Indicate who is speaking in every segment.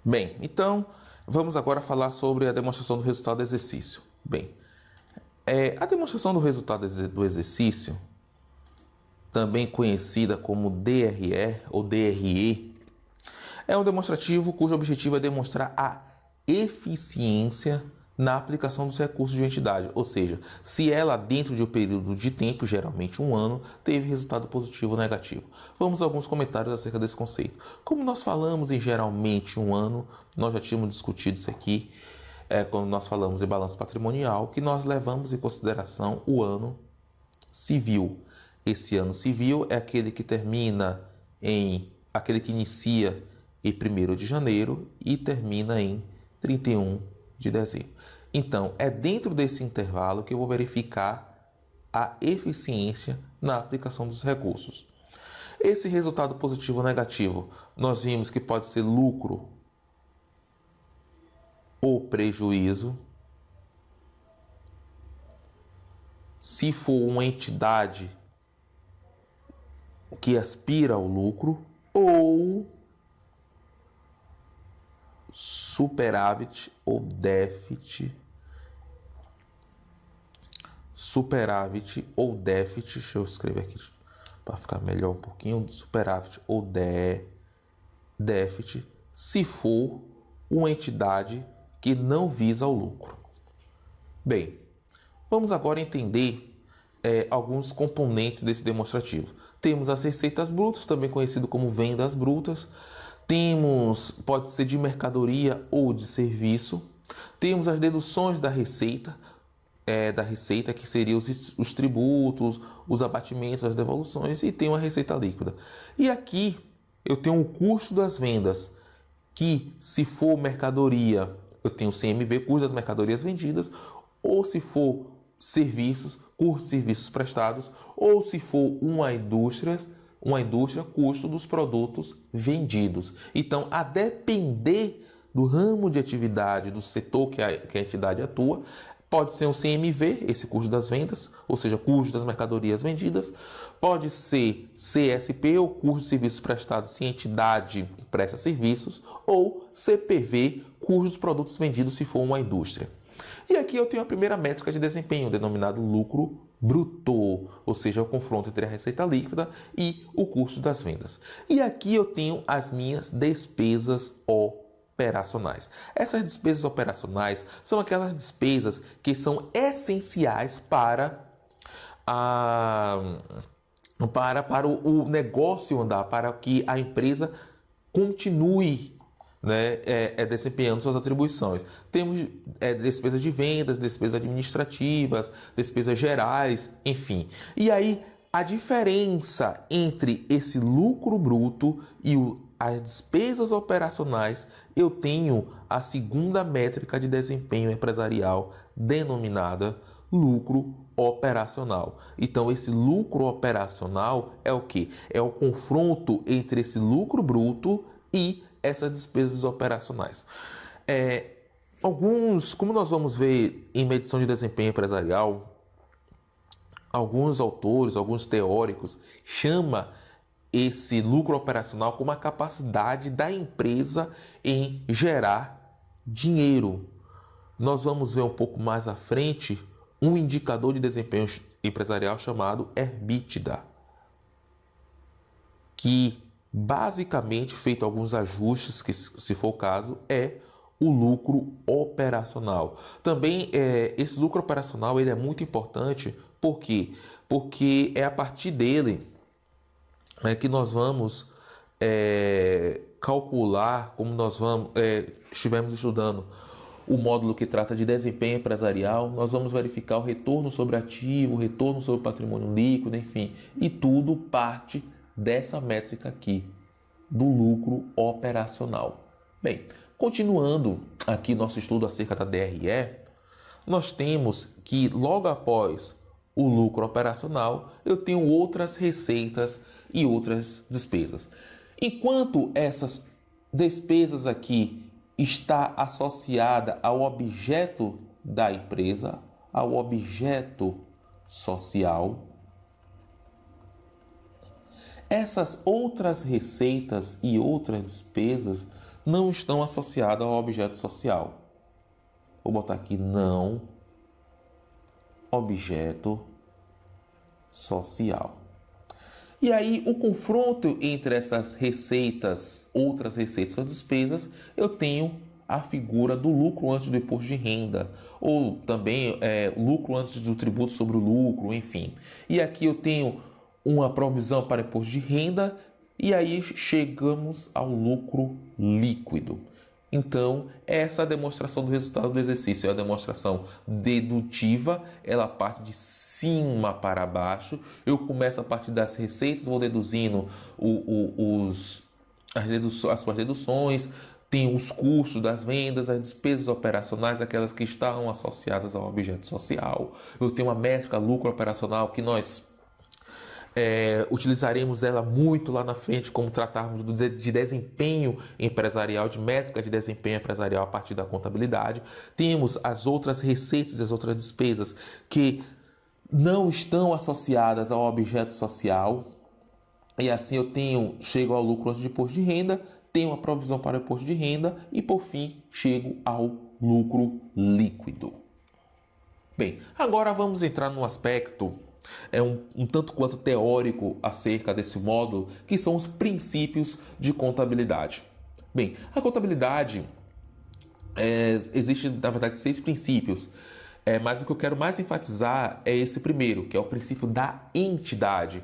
Speaker 1: Bem, então vamos agora falar sobre a demonstração do resultado do exercício. Bem, a demonstração do resultado do exercício, também conhecida como DRE ou DRE, é um demonstrativo cujo objetivo é demonstrar a eficiência na aplicação dos recursos de uma entidade, ou seja, se ela dentro de um período de tempo, geralmente um ano, teve resultado positivo ou negativo. Vamos a alguns comentários acerca desse conceito. Como nós falamos em geralmente um ano, nós já tínhamos discutido isso aqui quando nós falamos em balanço patrimonial, que nós levamos em consideração o ano civil. Esse ano civil é aquele que aquele que inicia em 1º de janeiro e termina em 31 de dezembro. Então, é dentro desse intervalo que eu vou verificar a eficiência na aplicação dos recursos. Esse resultado positivo ou negativo, nós vimos que pode ser lucro ou prejuízo. Se for uma entidade que aspira ao lucro, ou superávit ou déficit. Superávit ou déficit, deixa eu escrever aqui para ficar melhor um pouquinho, superávit ou déficit, se for uma entidade que não visa o lucro. Bem, vamos agora entender alguns componentes desse demonstrativo. Temos as receitas brutas, também conhecido como vendas brutas. Pode ser de mercadoria ou de serviço. Temos as deduções da receita, que seriam os tributos, os abatimentos, as devoluções, e tem uma receita líquida. E aqui eu tenho o custo das vendas, que se for mercadoria, eu tenho o CMV, custo das mercadorias vendidas, ou se for serviços, custo de serviços prestados, ou se for uma indústria, custo dos produtos vendidos. Então, a depender do ramo de atividade, do setor que a entidade atua, pode ser um CMV, esse custo das vendas, ou seja, custo das mercadorias vendidas. Pode ser CSP, ou custo de serviços prestados se a entidade presta serviços, ou CPV, custo dos produtos vendidos se for uma indústria. E aqui eu tenho a primeira métrica de desempenho, denominado lucro bruto, ou seja, o confronto entre a receita líquida e o custo das vendas. E aqui eu tenho as minhas despesas operacionais. Essas despesas operacionais são aquelas despesas que são essenciais para o negócio andar, para que a empresa continue desempenhando suas atribuições. Temos despesas de vendas, despesas administrativas, despesas gerais, enfim. E aí, a diferença entre esse lucro bruto e as despesas operacionais, eu tenho a segunda métrica de desempenho empresarial, denominada lucro operacional. Então, esse lucro operacional é o quê? É o confronto entre esse lucro bruto e essas despesas operacionais. Como nós vamos ver em medição de desempenho empresarial, alguns autores, alguns teóricos chamam esse lucro operacional como a capacidade da empresa em gerar dinheiro. Nós vamos ver um pouco mais à frente um indicador de desempenho empresarial chamado EBITDA, que basicamente, feito alguns ajustes, que se for o caso, é o lucro operacional. Também esse lucro operacional ele é muito importante, por quê? Porque é a partir dele que nós vamos calcular, como nós estivemos estudando o módulo que trata de desempenho empresarial, nós vamos verificar o retorno sobre ativo, o retorno sobre patrimônio líquido, enfim, e tudo parte dessa métrica aqui, do lucro operacional. Bem, continuando aqui nosso estudo acerca da DRE, nós temos que logo após o lucro operacional, eu tenho outras receitas e outras despesas. Enquanto essas despesas aqui está associada ao objeto da empresa, ao objeto social, essas outras receitas e outras despesas não estão associadas ao objeto social. Vou botar aqui não objeto social. E aí, o confronto entre essas receitas, outras receitas ou despesas, eu tenho a figura do lucro antes do imposto de renda, ou também lucro antes do tributo sobre o lucro, enfim. E aqui eu tenho uma provisão para imposto de renda, e aí chegamos ao lucro líquido. Então, essa é a demonstração do resultado do exercício, é a demonstração dedutiva, ela parte de cima para baixo. Eu começo a partir das receitas, vou deduzindo as suas deduções, tem os custos das vendas, as despesas operacionais, aquelas que estão associadas ao objeto social. Eu tenho uma métrica lucro operacional que nós utilizaremos ela muito lá na frente, como tratarmos de desempenho empresarial, de métrica de desempenho empresarial a partir da contabilidade. Temos as outras receitas e as outras despesas que não estão associadas ao objeto social, e assim eu chego ao lucro antes de imposto de renda, tenho a provisão para o imposto de renda e, por fim, chego ao lucro líquido. Bem, agora vamos entrar num aspecto um tanto quanto teórico acerca desse módulo, que são os princípios de contabilidade. Bem, a contabilidade existe, na verdade, 6 princípios, mas o que eu quero mais enfatizar é esse primeiro, que é o princípio da entidade.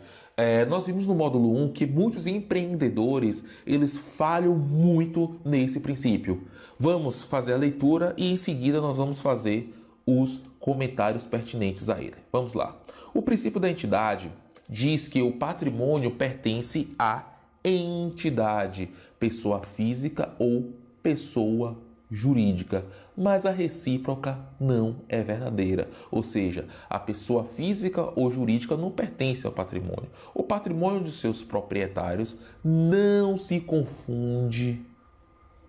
Speaker 1: Nós vimos no módulo 1 que muitos empreendedores, eles falham muito nesse princípio. Vamos fazer a leitura e em seguida nós vamos fazer os comentários pertinentes a ele. Vamos lá. O princípio da entidade diz que o patrimônio pertence à entidade, pessoa física ou pessoa jurídica, mas a recíproca não é verdadeira, ou seja, a pessoa física ou jurídica não pertence ao patrimônio. O patrimônio de seus proprietários não se confunde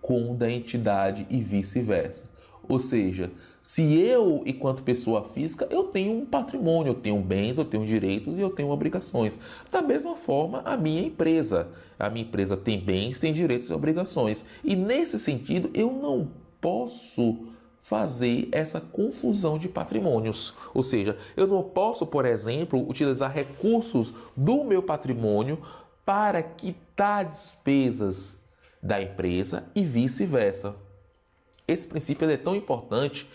Speaker 1: com o da entidade e vice-versa. Ou seja, se eu, enquanto pessoa física, eu tenho um patrimônio, eu tenho bens, eu tenho direitos e eu tenho obrigações. Da mesma forma, a minha empresa tem bens, tem direitos e obrigações. E nesse sentido, eu não posso fazer essa confusão de patrimônios. Ou seja, eu não posso, por exemplo, utilizar recursos do meu patrimônio para quitar despesas da empresa e vice-versa. Esse princípio é tão importante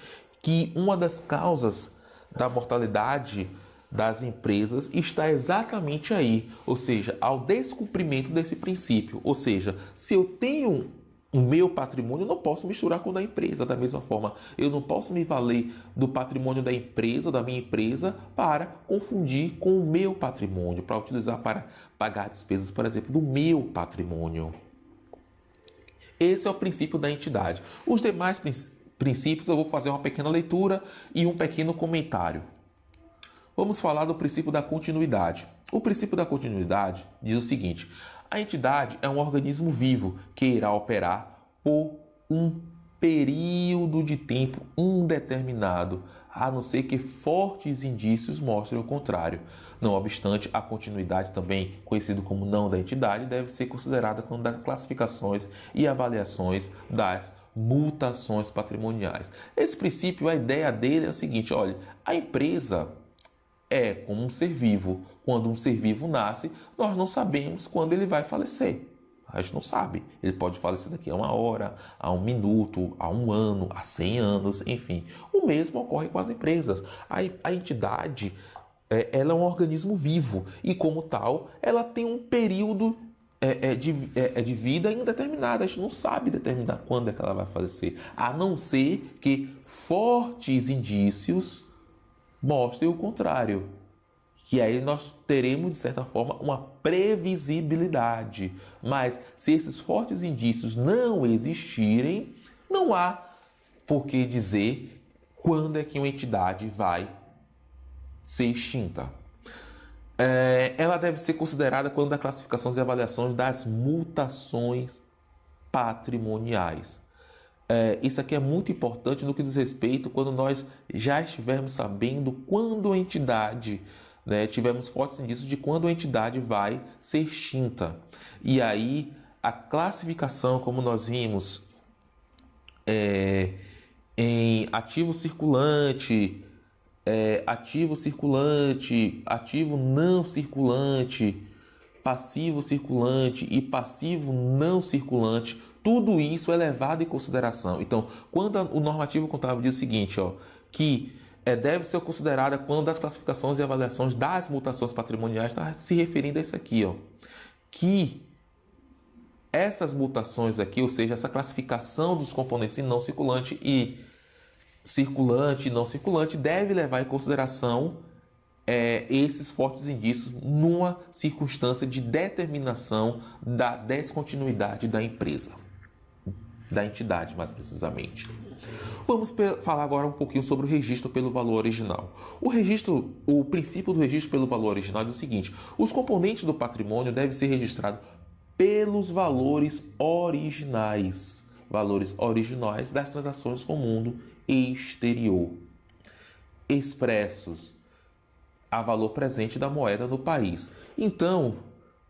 Speaker 1: que uma das causas da mortalidade das empresas está exatamente aí, ou seja, ao descumprimento desse princípio. Ou seja, se eu tenho o meu patrimônio, eu não posso misturar com o da empresa. Da mesma forma, eu não posso me valer do patrimônio da empresa, da minha empresa, para confundir com o meu patrimônio, para utilizar para pagar despesas, por exemplo, do meu patrimônio. Esse é o princípio da entidade. Os demais princípios eu vou fazer uma pequena leitura e um pequeno comentário. Vamos falar do princípio da continuidade. O princípio da continuidade diz o seguinte: a entidade é um organismo vivo que irá operar por um período de tempo indeterminado, a não ser que fortes indícios mostrem o contrário. Não obstante, a continuidade, também conhecida como não da entidade, deve ser considerada quando das classificações e avaliações das mutações patrimoniais. Esse princípio, a ideia dele é o seguinte: olha, a empresa é como um ser vivo. Quando um ser vivo nasce, nós não sabemos quando ele vai falecer. A gente não sabe. Ele pode falecer daqui a 1 hora, a 1 minuto, a 1 ano, a 100 anos, enfim. O mesmo ocorre com as empresas. A entidade, ela é um organismo vivo e, como tal, ela tem um período de vida indeterminada. A gente não sabe determinar quando é que ela vai falecer, a não ser que fortes indícios mostrem o contrário. Que aí nós teremos, de certa forma, uma previsibilidade. Mas se esses fortes indícios não existirem, não há por que dizer quando é que uma entidade vai ser extinta. Ela deve ser considerada quando das classificações e avaliações das mutações patrimoniais. Isso aqui é muito importante no que diz respeito quando nós já estivermos sabendo quando a entidade, tivemos fortes indícios de quando a entidade vai ser extinta. E aí A classificação, como nós vimos, em ativo circulante, ativo não circulante, passivo circulante e passivo não circulante, tudo isso é levado em consideração. Então, quando o normativo contábil diz o seguinte, que deve ser considerada quando das classificações e avaliações das mutações patrimoniais, está se referindo a isso aqui, que essas mutações aqui, ou seja, essa classificação dos componentes em não circulante e não circulante, deve levar em consideração esses fortes indícios numa circunstância de determinação da descontinuidade da empresa, da entidade, mais precisamente. Vamos falar agora um pouquinho sobre o registro pelo valor original. O princípio do registro pelo valor original diz o seguinte: os componentes do patrimônio devem ser registrados pelos valores originais das transações com o mundo exterior, expressos a valor presente da moeda no país. Então,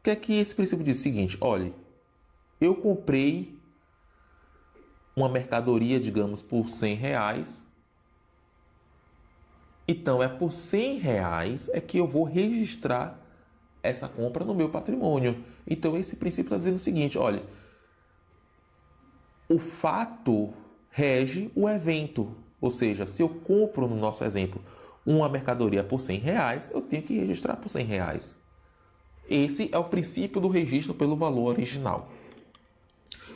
Speaker 1: o que é que esse princípio diz? O seguinte: olha, eu comprei uma mercadoria, digamos, por R$100, então é por R$100 que eu vou registrar essa compra no meu patrimônio. Então esse princípio está dizendo o seguinte: olha, o fato rege o evento, ou seja, se eu compro, no nosso exemplo, uma mercadoria por R$100, eu tenho que registrar por R$100. Esse é o princípio do registro pelo valor original.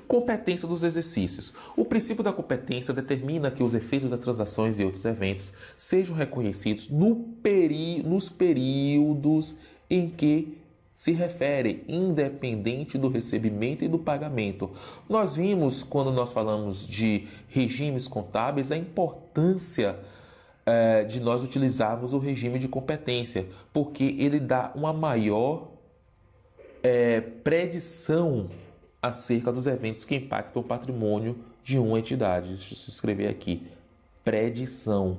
Speaker 1: Competência dos exercícios. O princípio da competência determina que os efeitos das transações e outros eventos sejam reconhecidos nos períodos em que se refere, independente do recebimento e do pagamento. Nós vimos, quando nós falamos de regimes contábeis, a importância de nós utilizarmos o regime de competência, porque ele dá uma maior predição acerca dos eventos que impactam o patrimônio de uma entidade. Deixa eu escrever aqui: predição.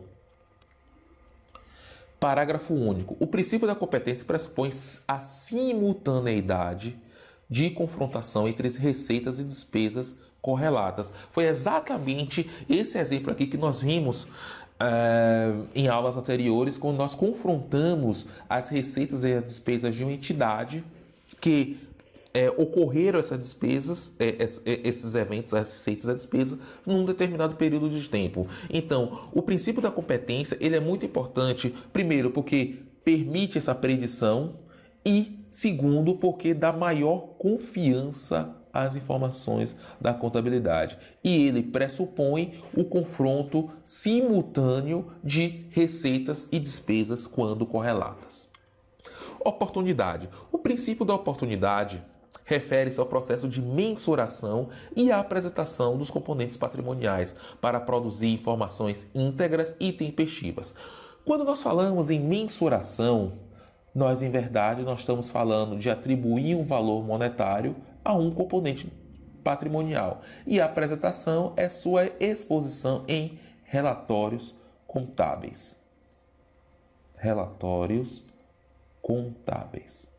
Speaker 1: Parágrafo único. O princípio da competência pressupõe a simultaneidade de confrontação entre as receitas e despesas correlatas. Foi exatamente esse exemplo aqui que nós vimos em aulas anteriores, quando nós confrontamos as receitas e as despesas de uma entidade que ocorreram essas despesas, esses eventos, as receitas e a despesa, num determinado período de tempo. Então, o princípio da competência ele é muito importante, primeiro, porque permite essa predição e, segundo, porque dá maior confiança às informações da contabilidade. E ele pressupõe o confronto simultâneo de receitas e despesas quando correlatas. Oportunidade. O princípio da oportunidade refere-se ao processo de mensuração e à apresentação dos componentes patrimoniais para produzir informações íntegras e tempestivas. Quando nós falamos em mensuração, nós estamos falando de atribuir um valor monetário a um componente patrimonial. E a apresentação é sua exposição em relatórios contábeis. Relatórios contábeis.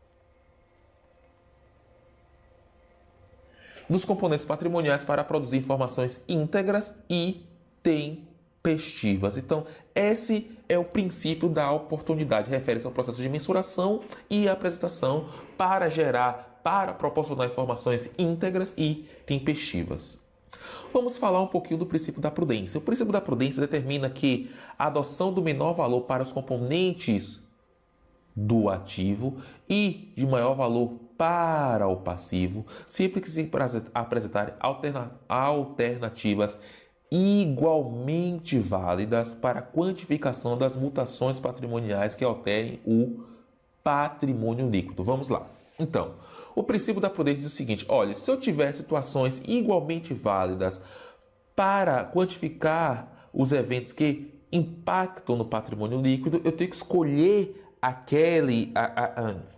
Speaker 1: Dos componentes patrimoniais para produzir informações íntegras e tempestivas. Então, esse é o princípio da oportunidade. Refere-se ao processo de mensuração e apresentação para proporcionar informações íntegras e tempestivas. Vamos falar um pouquinho do princípio da prudência. O princípio da prudência determina que a adoção do menor valor para os componentes do ativo e de maior valor para o passivo, sempre que se apresentarem alternativas igualmente válidas para a quantificação das mutações patrimoniais que alterem o patrimônio líquido. Vamos lá. Então, o princípio da prudência diz o seguinte: olha, se eu tiver situações igualmente válidas para quantificar os eventos que impactam no patrimônio líquido, eu tenho que escolher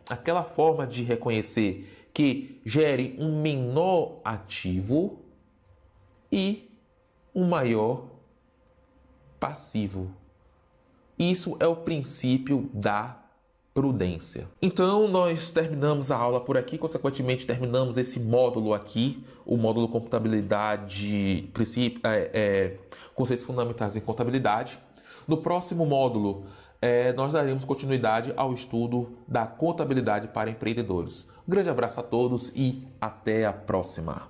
Speaker 1: aquela forma de reconhecer que gere um menor ativo e um maior passivo. Isso é o princípio da prudência. Então, nós terminamos a aula por aqui, consequentemente terminamos esse módulo aqui, o módulo Contabilidade, Conceitos Fundamentais em Contabilidade. No próximo módulo, nós daremos continuidade ao estudo da contabilidade para empreendedores. Um grande abraço a todos e até a próxima!